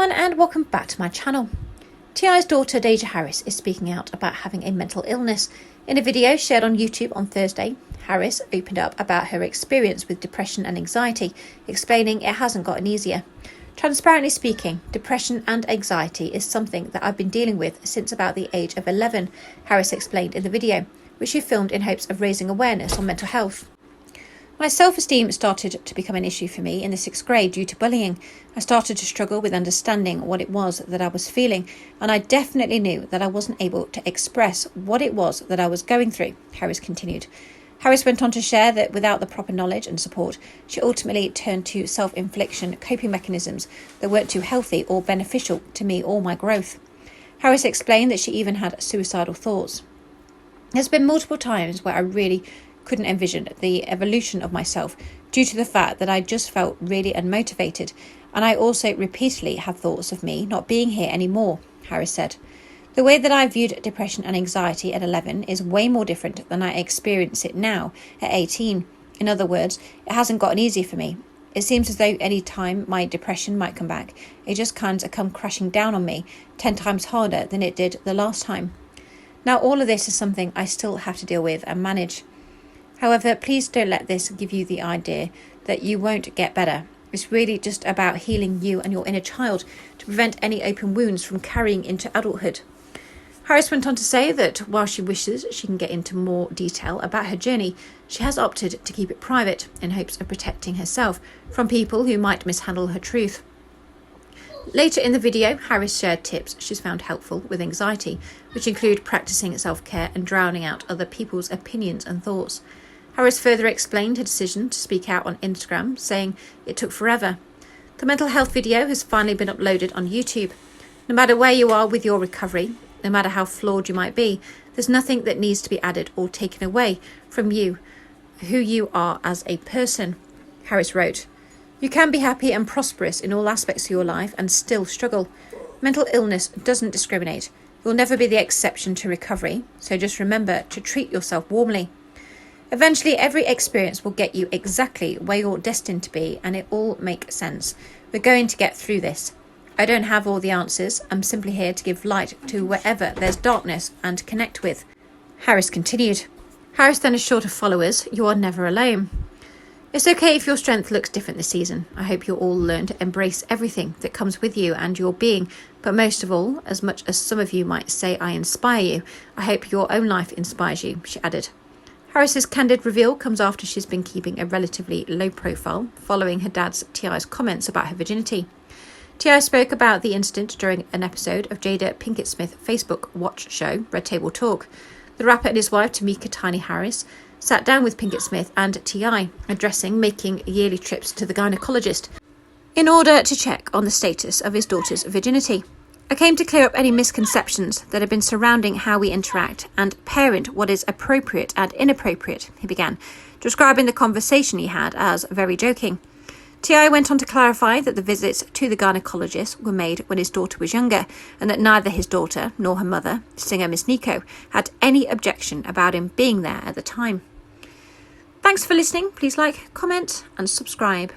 everyone and welcome back to my channel. T.I.'s daughter Deyjah Harris is speaking out about having a mental illness. In a video shared on YouTube on Thursday, Harris opened up about her experience with depression and anxiety, explaining it hasn't gotten easier. Transparently speaking, depression and anxiety is something that I've been dealing with since about the age of 11, Harris explained in the video, which she filmed in hopes of raising awareness on mental health. My self-esteem started to become an issue for me in the 6th grade due to bullying. I started to struggle with understanding what it was that I was feeling, and I definitely knew that I wasn't able to express what it was that I was going through, Harris continued. Harris went on to share that without the proper knowledge and support, she ultimately turned to self-infliction coping mechanisms that weren't too healthy or beneficial to me or my growth. Harris explained that she even had suicidal thoughts. There's been multiple times where I really couldn't envision the evolution of myself due to the fact that I just felt really unmotivated, and I also repeatedly had thoughts of me not being here anymore, Harris said. The way that I viewed depression and anxiety at 11 is way more different than I experience it now at 18. In other words, it hasn't gotten easier for me. It seems as though any time my depression might come back, it just kind of come crashing down on me 10 times harder than it did the last time. Now all of this is something I still have to deal with and manage. However, please don't let this give you the idea that you won't get better. It's really just about healing you and your inner child to prevent any open wounds from carrying into adulthood. Harris went on to say that while she wishes she can get into more detail about her journey, she has opted to keep it private in hopes of protecting herself from people who might mishandle her truth. Later in the video, Harris shared tips she's found helpful with anxiety, which include practicing self-care and drowning out other people's opinions and thoughts. Harris further explained her decision to speak out on Instagram, saying it took forever. The mental health video has finally been uploaded on YouTube. No matter where you are with your recovery, no matter how flawed you might be, there's nothing that needs to be added or taken away from you, who you are as a person, Harris wrote. You can be happy and prosperous in all aspects of your life and still struggle. Mental illness doesn't discriminate. You'll never be the exception to recovery, so just remember to treat yourself warmly. Eventually, every experience will get you exactly where you're destined to be, and it all makes sense. We're going to get through this. I don't have all the answers. I'm simply here to give light to wherever there's darkness and connect with, Harris continued. Harris then assured her followers, you are never alone. It's okay if your strength looks different this season. I hope you'll all learn to embrace everything that comes with you and your being, but most of all, as much as some of you might say I inspire you, I hope your own life inspires you, she added. Harris's candid reveal comes after she's been keeping a relatively low profile following her dad's T.I.'s comments about her virginity. T.I. spoke about the incident during an episode of Jada Pinkett Smith's Facebook watch show, Red Table Talk. The rapper and his wife, Tamika Tiny Harris, sat down with Pinkett Smith and T.I., addressing making yearly trips to the gynecologist in order to check on the status of his daughter's virginity. I came to clear up any misconceptions that have been surrounding how we interact and parent what is appropriate and inappropriate, he began, describing the conversation he had as very joking. T.I. went on to clarify that the visits to the gynecologist were made when his daughter was younger, and that neither his daughter nor her mother, singer Miss Nico, had any objection about him being there at the time. Thanks for listening. Please like, comment and subscribe.